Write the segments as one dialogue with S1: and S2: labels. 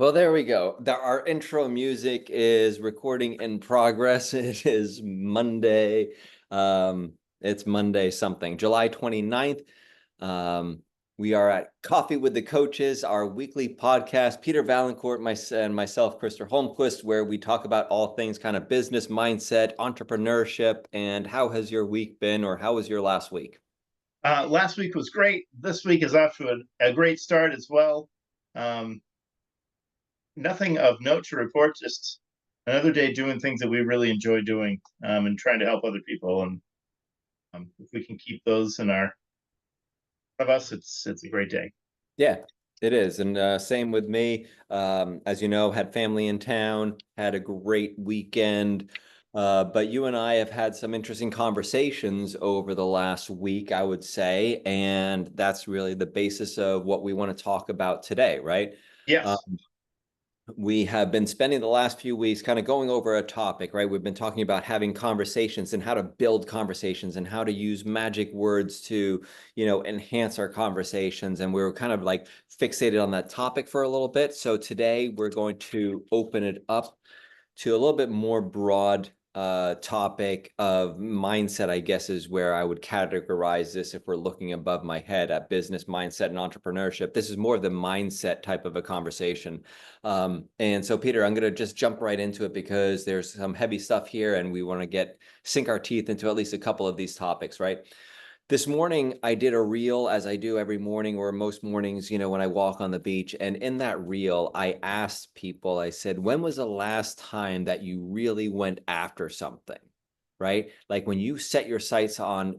S1: Well, there we go. Our intro music is recording in progress. It is Monday. It's Monday something, July 29th. Um, we are at Coffee with the Coaches, our weekly podcast. Peter Valancourt and myself, Christopher Holmquist, where we talk about all things kind of business mindset, entrepreneurship, and how has your week been, or how was your last week?
S2: Last week was great. This week is off to a great start as well. Um, Nothing of note to report, just another day doing things that we really enjoy doing, and trying to help other people. And if we can keep those in our front of us, it's a great day.
S1: Yeah, it is. And same with me. As you know, had family in town, had a great weekend. But you and I have had some interesting conversations over the last week, I would say. And that's really the basis of what we want to talk about today, right?
S2: Yes.
S1: We have been spending the last few weeks kind of going over a topic, right? We've been talking about having conversations and how to build conversations and how to use magic words to, enhance our conversations. And we were kind of like fixated on that topic for a little bit. So today we're going to open it up to a little bit more broad topic of mindset, I guess, is where I would categorize this if we're looking above my head at business mindset and entrepreneurship. This is more of the mindset type of a conversation. And so, Peter, I'm going to just jump right into it because there's some heavy stuff here and we want to sink our teeth into at least a couple of these topics, right? This morning, I did a reel as I do every morning or most mornings, when I walk on the beach. And in that reel, I asked people, I said, when was the last time that you really went after something? Right? Like when you set your sights on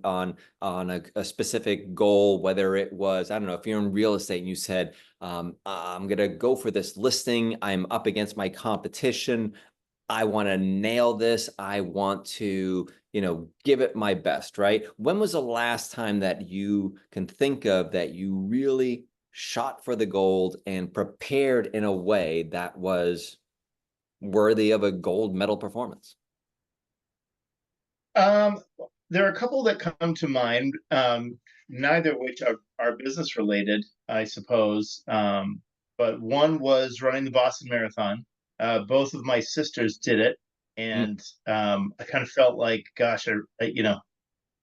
S1: a specific goal, whether it was, I don't know, if you're in real estate and you said, I'm gonna go for this listing, I'm up against my competition, I want to nail this. I want to, give it my best, right? When was the last time that you can think of that you really shot for the gold and prepared in a way that was worthy of a gold medal performance?
S2: Um, there are a couple that come to mind, neither of which are business related, I suppose. But one was running the Boston Marathon. Both of my sisters did it,
S1: Mm,
S2: and I kind of felt like, gosh, I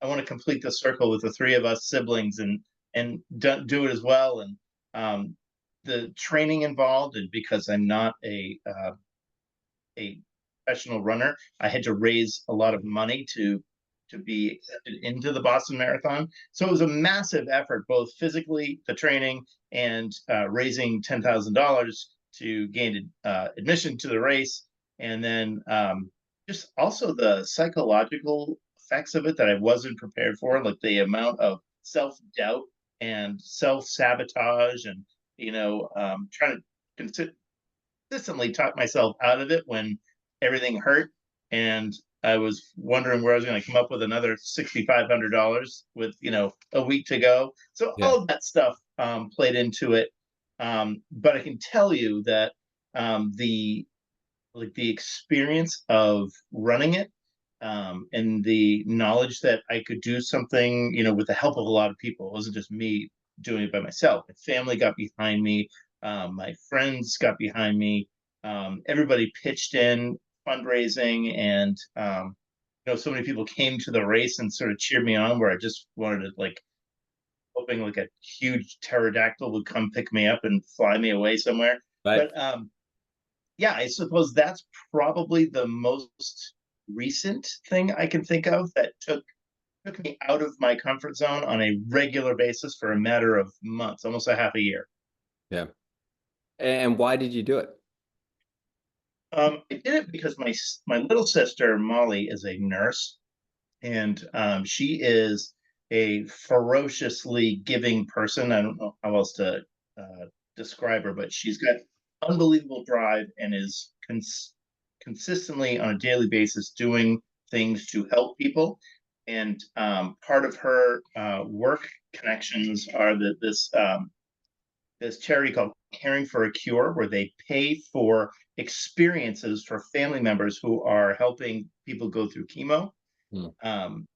S2: want to complete the circle with the three of us siblings and do it as well. And um, the training involved, and because I'm not a professional runner, I had to raise a lot of money to be accepted into the Boston Marathon. So it was a massive effort, both physically, the training, and raising $10,000 to gain admission to the race, and then just also the psychological effects of it that I wasn't prepared for, like the amount of self doubt and self sabotage, and trying to consistently talk myself out of it when everything hurt, and I was wondering where I was going to come up with another $6,500 with a week to go. So
S1: yeah.
S2: all of that stuff played into it, but I can tell you that the the experience of running it, and the knowledge that I could do something, with the help of a lot of people. It wasn't just me doing it by myself. My family got behind me. My friends got behind me. Everybody pitched in fundraising, and so many people came to the race and sort of cheered me on. Where I just wanted to, like, hoping like a huge pterodactyl would come pick me up and fly me away somewhere.
S1: Right.
S2: But yeah, I suppose that's probably the most recent thing I can think of that took me out of my comfort zone on a regular basis for a matter of months, almost a half a year.
S1: Yeah. And why did you do it?
S2: I did it because my little sister Molly is a nurse, and she is a ferociously giving person. I don't know how else to describe her, but she's got unbelievable drive and is consistently on a daily basis doing things to help people. And part of her work connections are that this charity called Caring for a Cure, where they pay for experiences for family members who are helping people go through chemo,
S1: Hmm.
S2: um,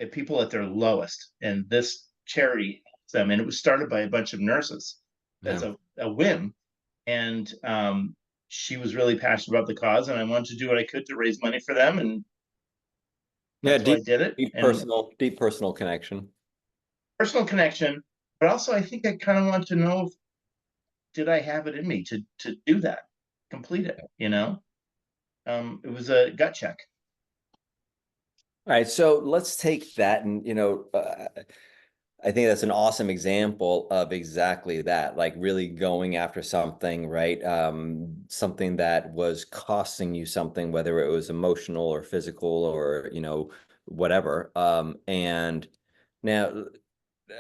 S2: and people at their lowest. And this charity helps them. And it was started by a bunch of nurses as
S1: Yeah.
S2: a whim. and she was really passionate about the cause, and I wanted to do what I could to raise money for them, and
S1: Yeah,
S2: that's why I did it. And
S1: deep personal connection.
S2: personal connection, but also I think I kind of want to know, did I have it in me to do that, complete it, you know? It was a gut check.
S1: All right, so let's take that and, I think that's an awesome example of exactly that, like really going after something, right? Something that was costing you something, whether it was emotional or physical or, whatever. And now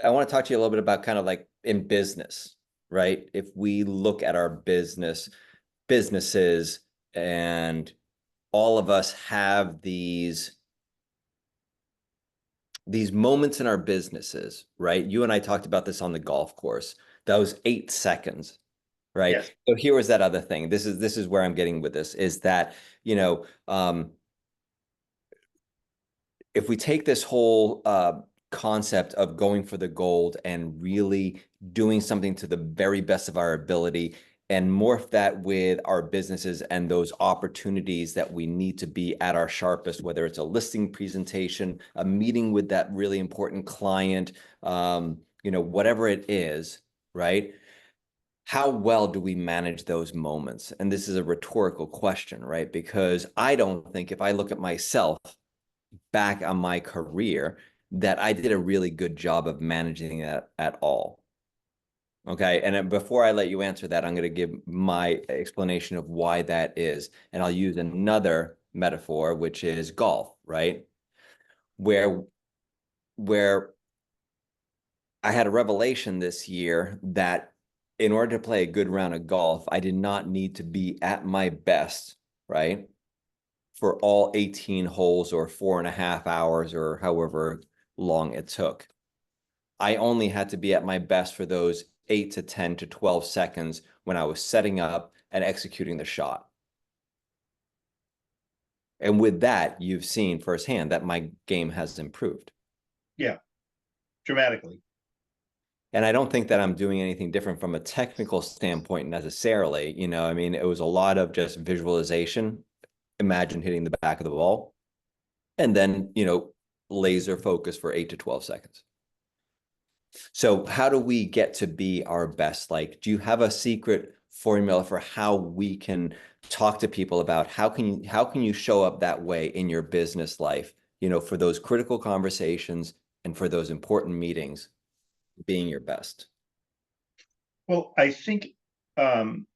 S1: I want to talk to you a little bit about kind of like in business, right? If we look at our businesses, and all of us have these moments in our businesses, right? You and I talked about this on the golf course. Those 8 seconds, right?
S2: Yes.
S1: So here was that other thing. This is where I'm getting with this is that, you know, if we take this whole concept of going for the gold and really doing something to the very best of our ability and morph that with our businesses and those opportunities that we need to be at our sharpest, whether it's a listing presentation, a meeting with that really important client, whatever it is, right? How well do we manage those moments? And this is a rhetorical question, right? Because I don't think if I look at myself back on my career that I did a really good job of managing that at all. Okay. And then before I let you answer that, I'm going to give my explanation of why that is. And I'll use another metaphor, which is golf, right? Where where I had a revelation this year that in order to play a good round of golf, I did not need to be at my best, right? For all 18 holes or 4.5 hours or however long it took. I only had to be at my best for those 8 to 10 to 12 seconds when I was setting up and executing the shot. And with that, you've seen firsthand that my game has improved.
S2: Yeah. Dramatically.
S1: And I don't think that I'm doing anything different from a technical standpoint necessarily. I mean, it was a lot of just visualization. Imagine hitting the back of the ball and then, laser focus for 8 to 12 seconds. So how do we get to be our best? Like, do you have a secret formula for how we can talk to people about how can you show up that way in your business life, for those critical conversations and for those important meetings, being your best?
S2: Well, I think um,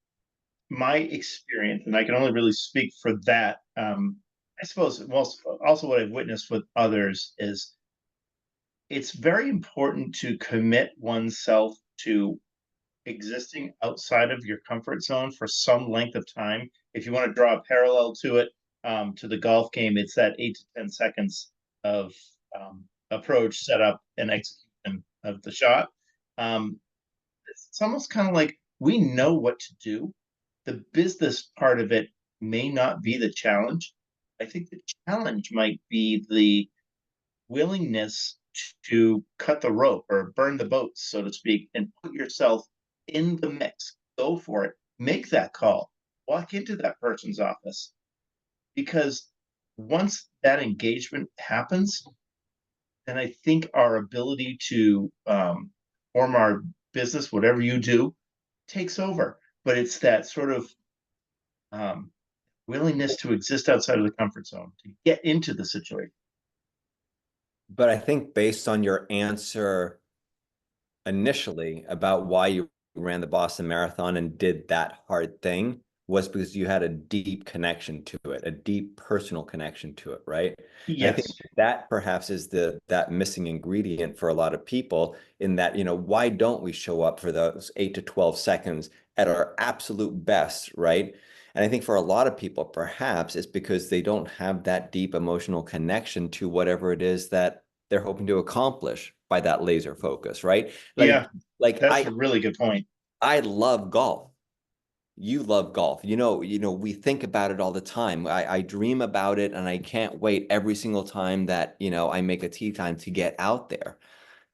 S2: my experience, and I can only really speak for that. I suppose also what I've witnessed with others is it's very important to commit oneself to existing outside of your comfort zone for some length of time. If you want to draw a parallel to it, to the golf game, it's that 8 to 10 seconds of approach, setup, and execution of the shot. Um, it's almost kind of like we know what to do. The business part of it may not be the challenge. I think the challenge might be the willingness to cut the rope or burn the boats, so to speak, and put yourself in the mix. Go for it. Make that call. Walk into that person's office. Because once that engagement happens, then I think our ability to form our business, whatever you do, takes over. But it's that sort of um, willingness to exist outside of the comfort zone, to get into the situation.
S1: But I think based on your answer initially about why you ran the Boston Marathon and did that hard thing was because you had a deep connection to it, a deep personal connection to it, right? And I think
S2: Yes.
S1: that perhaps is that missing ingredient for a lot of people in that, why don't we show up for those 8 to 12 seconds at our absolute best, right? And I think for a lot of people, perhaps it's because they don't have that deep emotional connection to whatever it is that they're hoping to accomplish by that laser focus, right? Like,
S2: Yeah,
S1: like
S2: that's
S1: I
S2: a really good point.
S1: I love golf. You love golf. We think about it all the time. I dream about it and I can't wait every single time that, I make a tee time to get out there.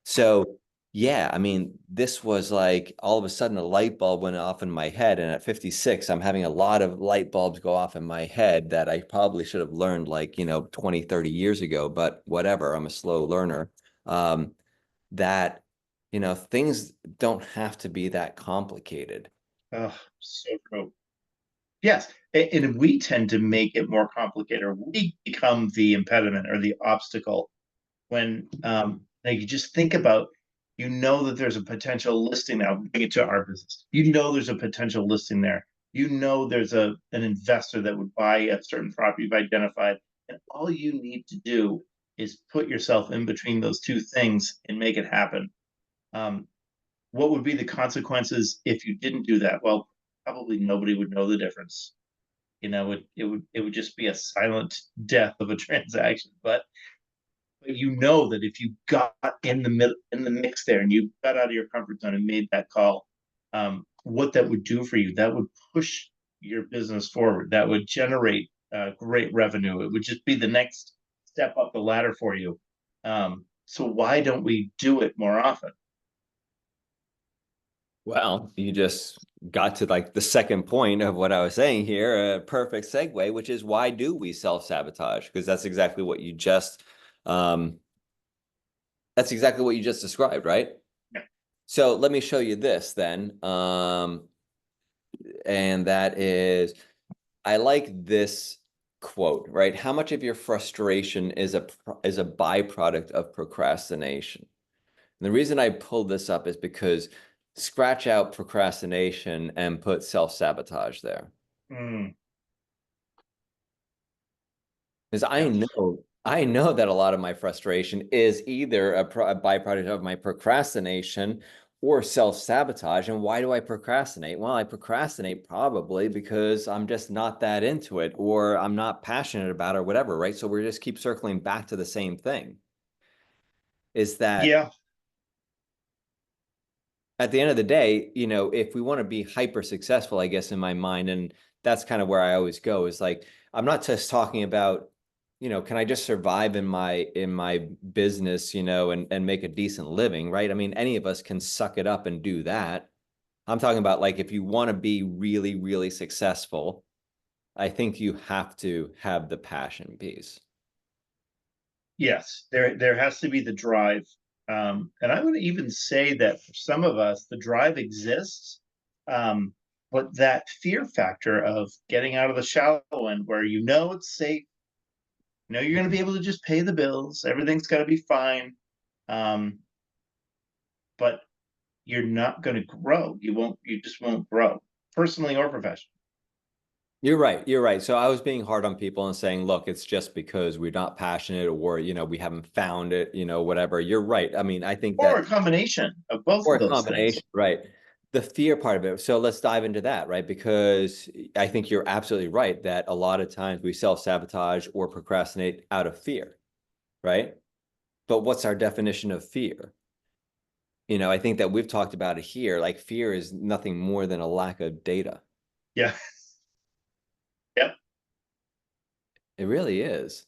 S1: So Yeah, I mean, this was like all of a sudden a light bulb went off in my head. And at 56, I'm having a lot of light bulbs go off in my head that I probably should have learned like, 20, 30 years ago, but whatever, I'm a slow learner. Um, that, things don't have to be that complicated.
S2: Oh, so true. Yes, and we tend to make it more complicated, or we become the impediment or the obstacle when like you just think about, that there's a potential listing now. Bring it to our business. There's a potential listing there. There's an investor that would buy a certain property you've identified, and all you need to do is put yourself in between those two things and make it happen. Um, what would be the consequences if you didn't do that? Well, probably nobody would know the difference. It would just be a silent death of a transaction. But that if you got in the mix there, and you got out of your comfort zone and made that call, what that would do for you, that would push your business forward. That would generate great revenue. It would just be the next step up the ladder for you. So why don't we do it more often?
S1: Well, you just got to like the second point of what I was saying here, a perfect segue, which is why do we self-sabotage? Because um, that's exactly what you just described, right?
S2: Yeah.
S1: So let me show you this then. And that is, I like this quote, right? How much of your frustration is a byproduct of procrastination? And the reason I pulled this up is because scratch out procrastination and put self-sabotage there.
S2: Mm,
S1: Because I
S2: yeah.
S1: know, I know that a lot of my frustration is either a byproduct of my procrastination or self-sabotage. And why do I procrastinate? Well, I procrastinate probably because I'm just not that into it or I'm not passionate about it or whatever, right? So we just keep circling back to the same thing. Is that
S2: Yeah.
S1: at the end of the day, if we want to be hyper successful, I guess in my mind, and that's kind of where I always go, is like I'm not just talking about, can I just survive in my business, and make a decent living, right? I mean, any of us can suck it up and do that. I'm talking about like if you want to be really, really successful, I think you have to have the passion piece.
S2: Yes, there has to be the drive. And I would even say that for some of us, the drive exists, but that fear factor of getting out of the shallow end, where it's safe, you're going to be able to just pay the bills, everything's got to be fine, um, but you're not going to grow. You just won't grow, personally or professionally.
S1: You're right. You're right. So I was being hard on people and saying, look, it's just because we're not passionate or, we haven't found it, whatever. You're right. I mean, I think
S2: Or
S1: that,
S2: a combination of both
S1: or
S2: of
S1: a
S2: those things.
S1: combination, right? The fear part of it. So let's dive into that, right? Because I think you're absolutely right that a lot of times we self-sabotage or procrastinate out of fear, right? But what's our definition of fear? I think that we've talked about it here. Like fear is nothing more than a lack of data.
S2: Yeah. Yep.
S1: It really is.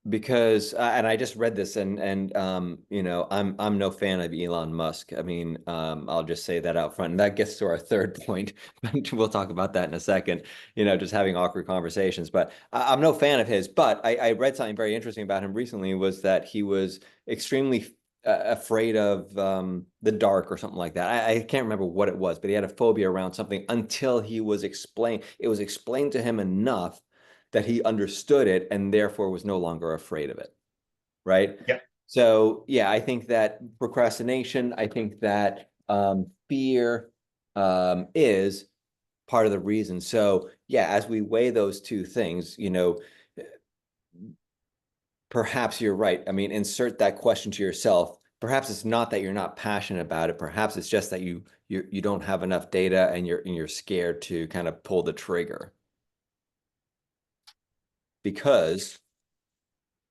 S1: Because and I just read this and I'm no fan of Elon Musk. I mean, I'll just say that out front. And that gets to our third point, but we'll talk about that in a second, just having awkward conversations. But I'm no fan of his. But I read something very interesting about him recently was that he was extremely afraid of the dark or something like that. I can't remember what it was, but he had a phobia around something until it was explained to him enough that he understood it and therefore was no longer afraid of it. Right.
S2: Yep.
S1: So, yeah, I think that procrastination, I think that fear is part of the reason. So, yeah, as we weigh those two things, perhaps you're right. I mean, insert that question to yourself. Perhaps it's not that you're not passionate about it. Perhaps it's just that you don't have enough data and you're scared to kind of pull the trigger because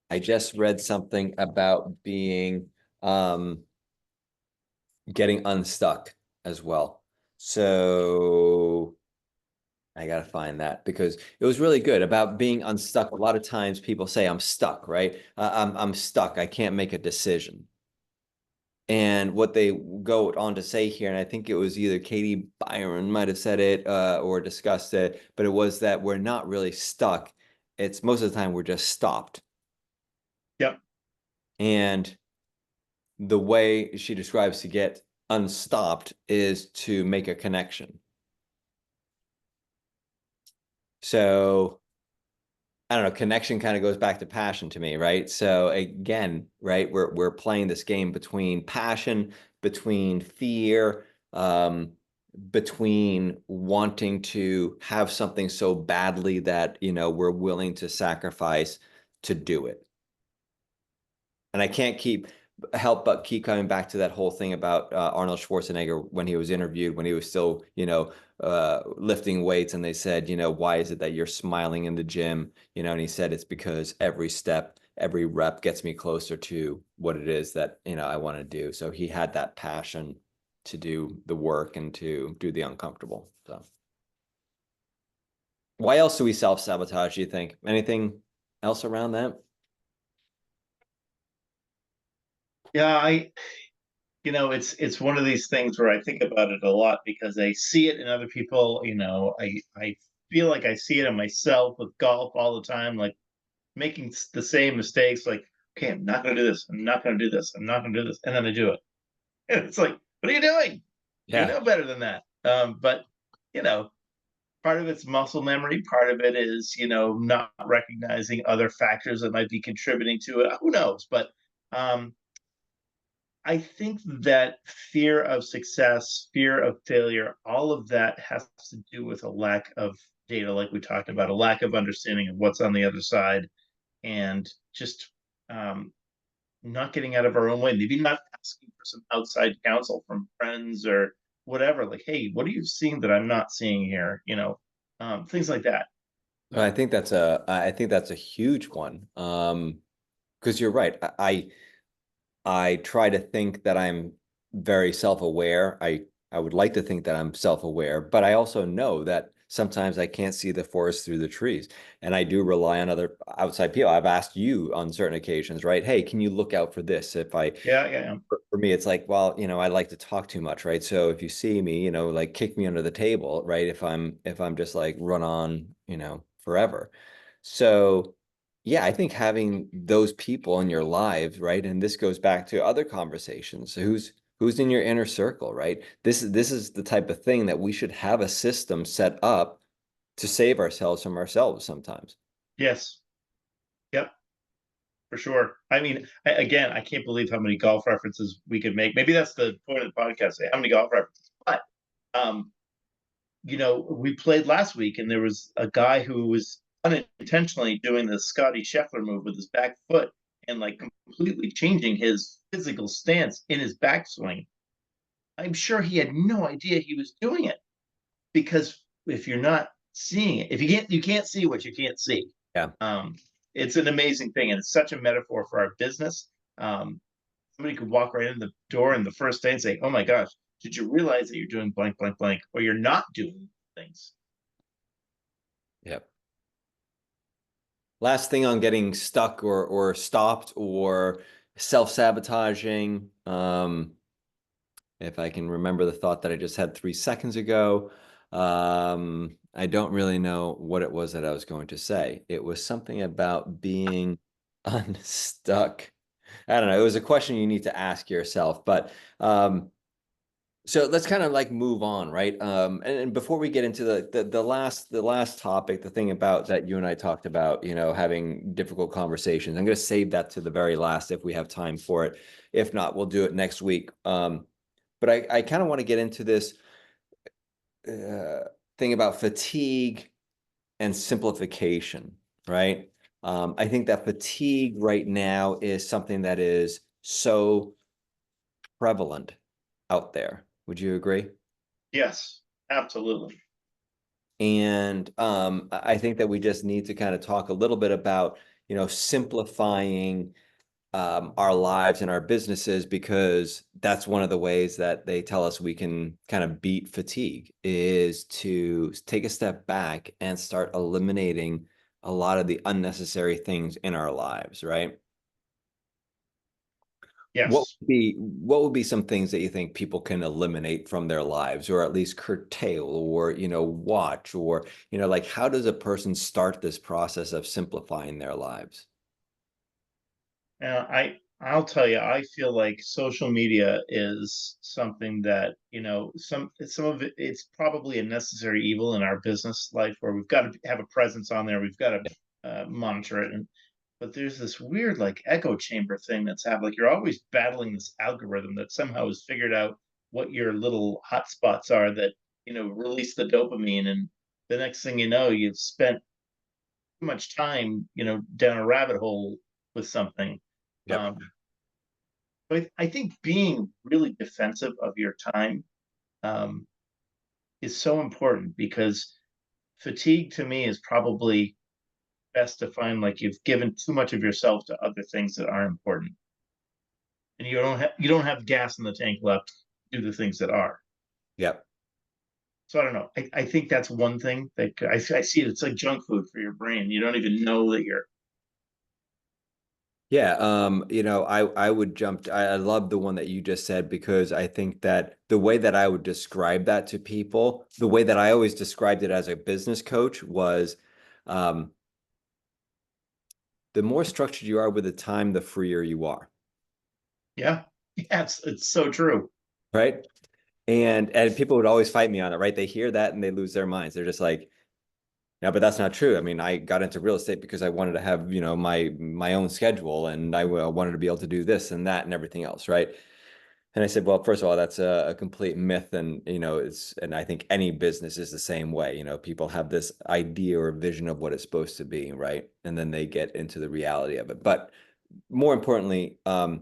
S1: I just read something about um, getting unstuck as well. So I gotta find that because it was really good about being unstuck. A lot of times people say I'm stuck, right? I'm stuck. I can't make a decision. And what they go on to say here, and I think it was either Katie Byron might have said it or discussed it, but it was that we're not really stuck. It's most of the time we're just stopped.
S2: Yep.
S1: And the way she describes to get unstopped is to make a connection. So I don't know, connection kind of goes back to passion to me, right? So again, right, we're playing this game between passion, between fear, between wanting to have something so badly that, we're willing to sacrifice to do it. And I can't help but keep coming back to that whole thing about Arnold Schwarzenegger when he was interviewed, when he was still, lifting weights, and they said, why is it that you're smiling in the gym? And he said, it's because every step, every rep gets me closer to what it is that, I want to do. So he had that passion to do the work and to do the uncomfortable. So why else do we self-sabotage, do you think? Anything else around that?
S2: Yeah, it's one of these things where I think about it a lot because I see it in other people. I feel like I see it in myself with golf all the time, like making the same mistakes. Like, okay, I'm not going to do this. I'm not going to do this. I'm not going to do this, and then I do it. And it's like, what are you doing? You
S1: Yeah.
S2: know better than that. But you know, part of it's muscle memory. Part of it is not recognizing other factors that might be contributing to it. Who knows? But um, I think that fear of success, fear of failure, all of that has to do with a lack of data, like we talked about, a lack of understanding of what's on the other side, and just um, not getting out of our own way. Maybe not asking for some outside counsel from friends or whatever. Like, hey, what are you seeing that I'm not seeing here? Things like that.
S1: I think that's a huge one. Because you're right. I try to think that I'm very self-aware. I would like to think that I'm self-aware, but I also know that sometimes I can't see the forest through the trees. And I do rely on other outside people. I've asked you on certain occasions, right? Hey, can you look out for this?
S2: Yeah, yeah, yeah.
S1: For me, it's like, well, I like to talk too much, right? So if you see me, like kick me under the table, right? If I'm just like run on, forever. So yeah, I think having those people in your lives, right? And this goes back to other conversations. Who's in your inner circle, right? This is the type of thing that we should have a system set up to save ourselves from ourselves sometimes.
S2: Yes. Yep. For sure. I mean, again, I can't believe how many golf references we could make. Maybe that's the point of the podcast. Say how many golf references. But um, we played last week, and there was a guy who was unintentionally doing the Scotty Scheffler move with his back foot and like completely changing his physical stance in his backswing. I'm sure he had no idea he was doing it because if you're not seeing it, if you can't see what you can't see.
S1: Yeah.
S2: Um, it's an amazing thing, and it's such a metaphor for our business. Somebody could walk right in the door in the first day and say, "Oh my gosh, did you realize that you're doing blank, blank, blank, or you're not doing things?"
S1: Yep. Last thing on getting stuck or stopped or self-sabotaging. If I can remember the thought that I just had 3 seconds ago. I don't really know what it was that I was going to say. It was something about being unstuck. I don't know. It was a question you need to ask yourself, but so let's kind of like move on, right? And before we get into the last topic, the thing about that you and I talked about, having difficult conversations, I'm going to save that to the very last if we have time for it. If not, we'll do it next week. But I kind of want to get into this uh, thing about fatigue and simplification, right? I think that fatigue right now is something that is so prevalent out there. Would you agree?
S2: Yes, absolutely.
S1: And I think that we just need to kind of talk a little bit about, simplifying our lives and our businesses, because that's one of the ways that they tell us we can kind of beat fatigue is to take a step back and start eliminating a lot of the unnecessary things in our lives, right?
S2: Yes.
S1: What would be some things that you think people can eliminate from their lives, or at least curtail, or watch, or like how does a person start this process of simplifying their lives?
S2: I'll tell you, I feel like social media is something that, some of it, it's probably a necessary evil in our business life where we've got to have a presence on there. We've got to monitor it. But there's this weird like echo chamber thing that's happening. Like you're always battling this algorithm that somehow has figured out what your little hotspots are that, release the dopamine. And the next thing you know, you've spent too much time, down a rabbit hole with something.
S1: Yep.
S2: Um, but I think being really defensive of your time um, is so important because fatigue to me is probably best defined like you've given too much of yourself to other things that aren't important, and you don't have gas in the tank left to do the things that are.
S1: Yep.
S2: So I don't know. I think that's one thing that I see it. It's like junk food for your brain. You don't even know that you're.
S1: Yeah, I would jump I love the one that you just said because I think that the way that I would describe that to people, the way that I always described it as a business coach was um, the more structured you are with the time, the freer you are,
S2: Yeah, yeah. It's so true.
S1: right? And people would always fight me on it, right? They hear that and they lose their minds. They're just like, yeah, but that's not true. I mean, I got into real estate because I wanted to have, my own schedule and I wanted to be able to do this and that and everything else, right? And I said, well, first of all, that's a complete myth. And, and I think any business is the same way. People have this idea or vision of what it's supposed to be, right? And then they get into the reality of it. But more importantly, by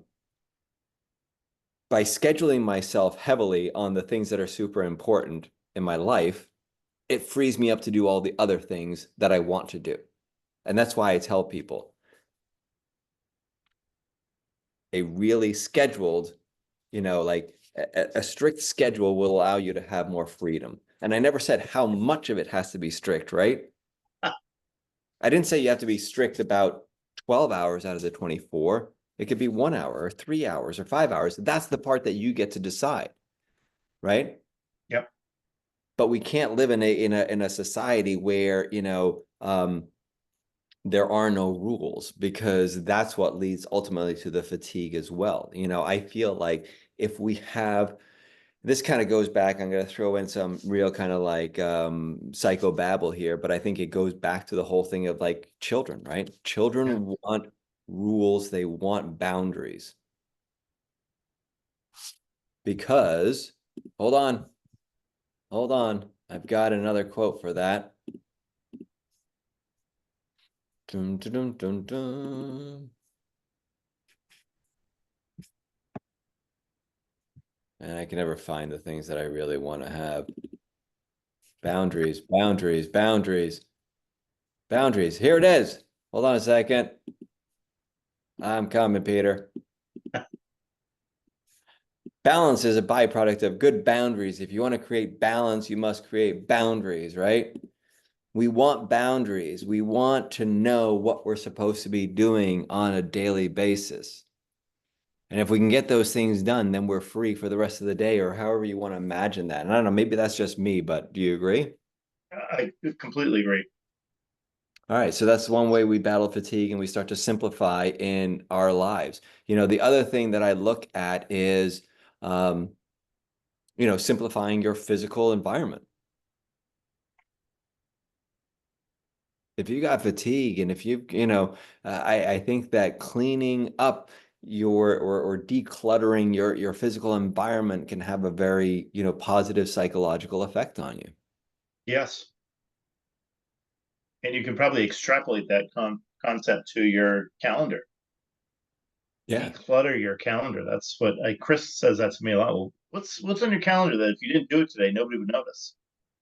S1: scheduling myself heavily on the things that are super important in my life, it frees me up to do all the other things that I want to do. And that's why I tell people a really scheduled, like a strict schedule will allow you to have more freedom. And I never said how much of it has to be strict, right? I didn't say you have to be strict about 12 hours out of the 24. It could be 1 hour or 3 hours or 5 hours. That's the part that you get to decide, right?
S2: Yep.
S1: But we can't live in a society where, there are no rules because that's what leads ultimately to the fatigue as well. I feel like if we have this kind of goes back, I'm going to throw in some real kind of like psychobabble here, but I think it goes back to the whole thing of like children, right?
S2: Yeah.
S1: Children want rules, they want boundaries because, hold on, hold on. I've got another quote for that. Dun, dun, dun, dun, dun. And I can never find the things that I really want to have. Boundaries, boundaries, boundaries, boundaries. Here it is. Hold on a second. I'm coming, Peter. Balance is a byproduct of good boundaries. If you want to create balance, you must create boundaries, right? We want boundaries. We want to know what we're supposed to be doing on a daily basis. And if we can get those things done, then we're free for the rest of the day or however you want to imagine that. And I don't know, maybe that's just me, but do you agree?
S2: I completely agree.
S1: All right, so that's one way we battle fatigue and we start to simplify in our lives. The other thing that I look at is, um, simplifying your physical environment. If you got fatigue and if I think that cleaning up or decluttering your physical environment can have a very, positive psychological effect on you.
S2: Yes. And you can probably extrapolate that concept to your calendar.
S1: Yeah,
S2: Declutter your calendar. That's what Chris says that to me a lot. Well, what's on your calendar that if you didn't do it today, nobody would notice?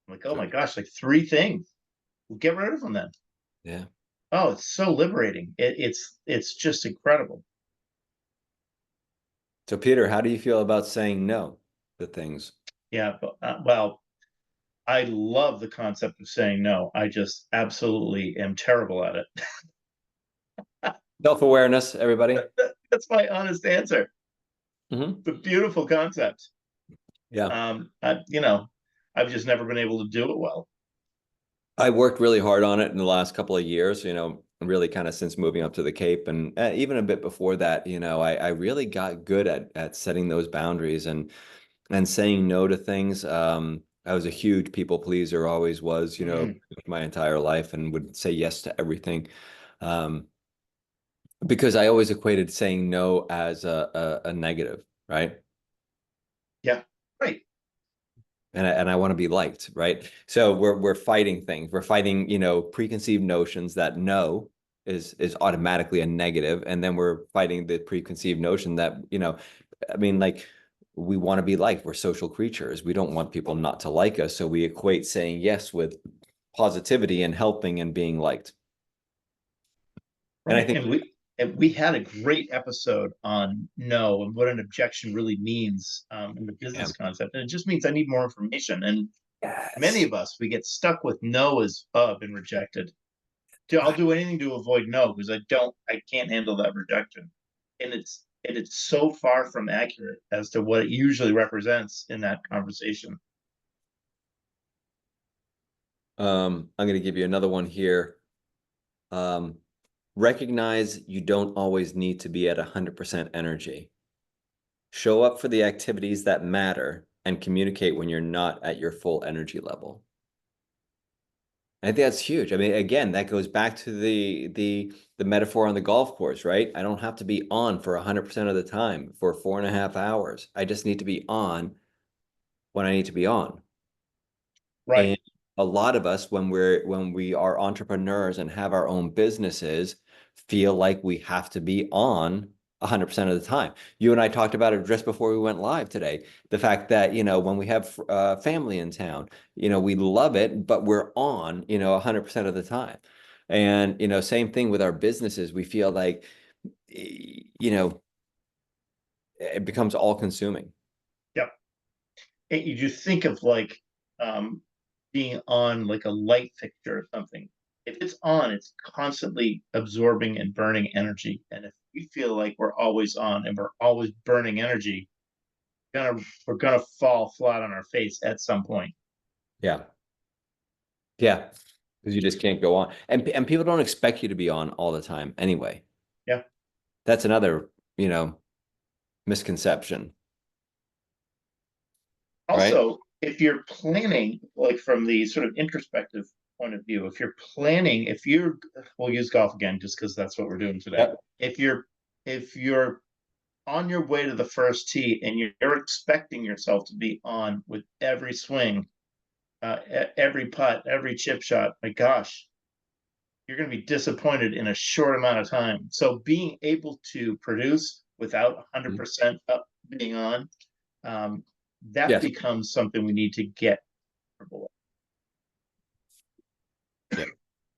S2: I'm like, oh my
S1: good.
S2: gosh, like three things. Well, get rid of them then.
S1: Yeah.
S2: Oh, it's so liberating. It's just incredible.
S1: So Peter, how do you feel about saying no to things?
S2: Yeah, but, well, I love the concept of saying no. I just absolutely am terrible at it.
S1: Self-awareness, everybody.
S2: That's my honest answer.
S1: Hmm.
S2: It's a beautiful concept.
S1: Yeah.
S2: You know, I've just never been able to do it well.
S1: I worked really hard on it in the last couple of years, really kind of since moving up to the Cape, and even a bit before that, I really got good at setting those boundaries and saying no to things. I was a huge people pleaser, always was,
S2: Mm,
S1: my entire life, and would say yes to everything. Um, because I always equated saying no as a negative, right?
S2: yeah, right.
S1: And I want to be liked, right? So we're fighting things. We're fighting, preconceived notions that no is automatically a negative, and then we're fighting the preconceived notion that, I mean, like, we want to be liked. We're social creatures. We don't want people not to like us, so we equate saying yes with positivity and helping and being liked. And I
S2: Right.
S1: think,
S2: And we had a great episode on no and what an objection really means in the
S1: yeah,
S2: business concept. And it just means I need more information. And many
S1: yes,
S2: of us, we get stuck with no as been rejected. I'll
S1: right.
S2: do anything to avoid no because I can't handle that rejection. And it's so far from accurate as to what it usually represents in that conversation.
S1: I'm going to give you another one here. Um, Recognize you don't always need to be at 100% energy. Show up for the activities that matter and communicate when you're not at your full energy level. I think that's huge. I mean, again, that goes back to the metaphor on the golf course, right? I don't have to be on for 100% of the time for 4.5 hours. I just need to be on when I need to be on.
S2: Right.
S1: And a lot of us, when we are entrepreneurs and have our own businesses, feel like we have to be on 100% of the time. You and I talked about it just before we went live today. The fact that, when we have family in town, we love it, but we're on, 100% of the time. And, same thing with our businesses. We feel like, it becomes all consuming.
S2: Yep. You just think of like um, being on like a light fixture or something. If it's on, it's constantly absorbing and burning energy. And if we feel like we're always on and we're always burning energy, we're gonna fall flat on our face at some point.
S1: Yeah. Yeah. Because you just can't go on. And people don't expect you to be on all the time anyway.
S2: Yeah.
S1: That's another, misconception, right?
S2: Also, if you're planning, like from the sort of introspective point of view, if you're, we'll use golf again just because that's what we're doing today.
S1: Yep.
S2: If you're on your way to the first tee and you're expecting yourself to be on with every swing, every putt, every chip shot, my gosh, you're going to be disappointed in a short amount of time. So being able to produce without
S1: Mhm.
S2: 100% up being on, um, that
S1: Yes.
S2: becomes something we need to get comfortable.
S1: Yep.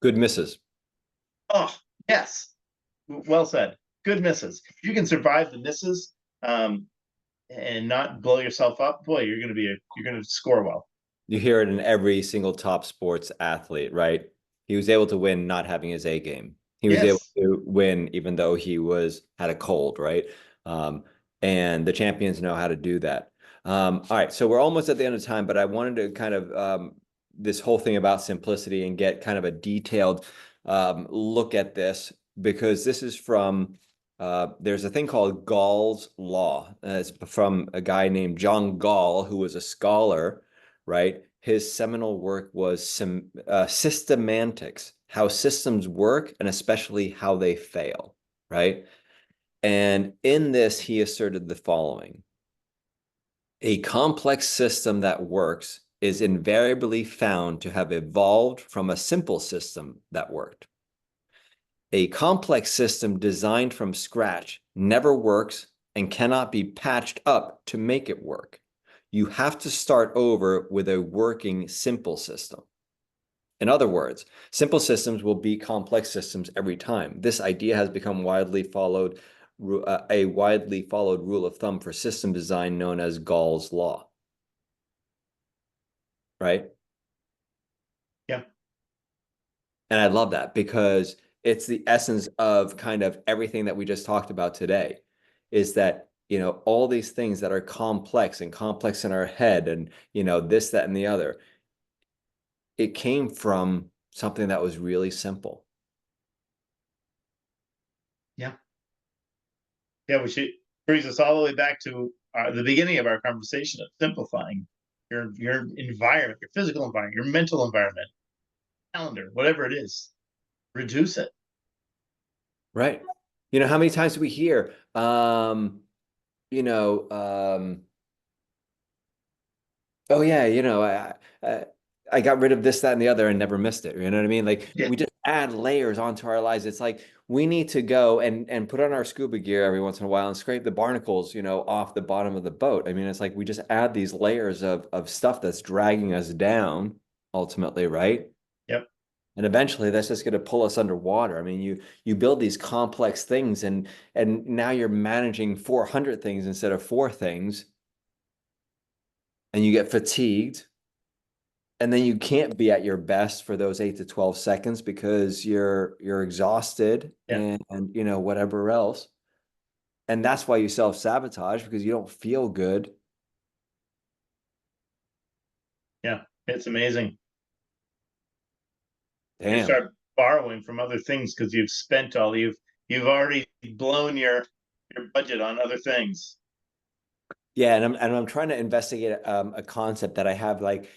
S1: Good misses.
S2: Oh, yes. Well said. Good misses. If you can survive the misses and not blow yourself up, boy, you're going to score well.
S1: You hear it in every single top sports athlete, right? He was able to win not having his A game. He was able
S2: Yes.
S1: to win even though he had a cold, right? Um, and the champions know how to do that. All right, so we're almost at the end of time, but I wanted to kind of this whole thing about simplicity and get kind of a detailed look at this because this is from there's a thing called Gall's Law. It's from a guy named John Gall, who was a scholar, right? His seminal work was Systemantics, how systems work and especially how they fail, right? And in this, he asserted the following: a complex system that works is invariably found to have evolved from a simple system that worked. A complex system designed from scratch never works and cannot be patched up to make it work. You have to start over with a working simple system. In other words, simple systems will be complex systems every time. This idea has become a widely followed rule of thumb for system design known as Gall's law, right?
S2: Yeah.
S1: And I love that because it's the essence of kind of everything that we just talked about today is that all these things that are complex and complex in our head and, this, that, and the other. It came from something that was really simple.
S2: Yeah. Yeah, we should brings us all the way back to the beginning of our conversation of simplifying your environment, your physical environment, your mental environment, calendar, whatever it is, reduce it.
S1: Right. How many times do we hear, you know, oh yeah, I, I got rid of this, that, and the other and never missed it. You know what I mean? Like
S2: Yeah.
S1: we just add layers onto our lives. It's like we need to go and put on our scuba gear every once in a while and scrape the barnacles, off the bottom of the boat. I mean, it's like we just add these layers of stuff that's dragging us down ultimately, right?
S2: Yep.
S1: And eventually that's just going to pull us underwater. I mean, you build these complex things and now you're managing 400 things instead of four things, and you get fatigued, and then you can't be at your best for those 8 to 12 seconds because you're exhausted
S2: Yeah.
S1: and whatever else. And that's why you self-sabotage, because you don't feel good.
S2: Yeah. It's amazing. You
S1: Damn.
S2: start borrowing from other things because you've spent all you've already blown your budget on other things.
S1: Yeah, and I'm trying to investigate a concept that I have, like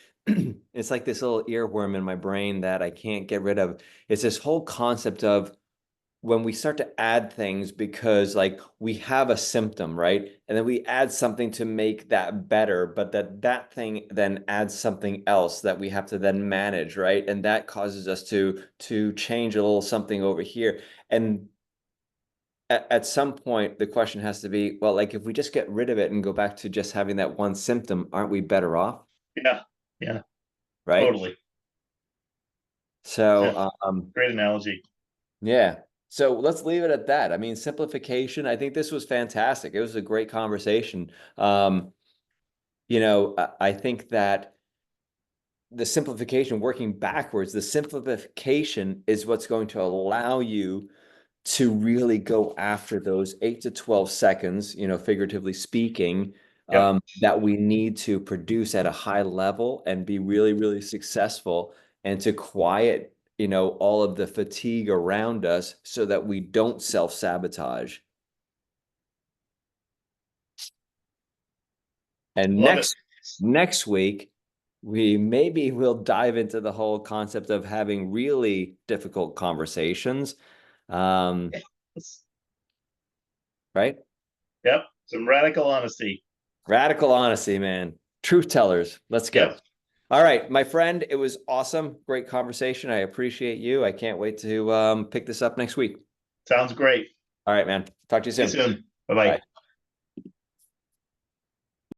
S1: it's like this little earworm in my brain that I can't get rid of. It's this whole concept of when we start to add things because like we have a symptom, right? And then we add something to make that better, but that thing then adds something else that we have to then manage, right? And that causes us to change a little something over here. And at some point, the question has to be, well, like if we just get rid of it and go back to just having that one symptom, aren't we better off?
S2: Yeah. Yeah.
S1: Right?
S2: Totally. Yeah.
S1: So,
S2: Great analogy.
S1: yeah. So let's leave it at that. I mean, simplification, I think this was fantastic. It was a great conversation. I think that the simplification, working backwards, the simplification is what's going to allow you to really go after those 8 to 12 seconds, figuratively speaking,
S2: Yep.
S1: that we need to produce at a high level and be really, really successful, and to quiet, all of the fatigue around us so that we don't self-sabotage. And
S2: Love it.
S1: next week, we maybe will dive into the whole concept of having really difficult conversations. Um, right?
S2: Yep. Some radical honesty.
S1: Radical honesty, man. Truth tellers. Let's
S2: Yep.
S1: go. All right, my friend, it was awesome. Great conversation. I appreciate you. I can't wait to pick this up next week.
S2: Sounds great.
S1: All right, man. Talk to you
S2: See you
S1: soon.
S2: soon. Bye
S1: Bye.
S2: bye.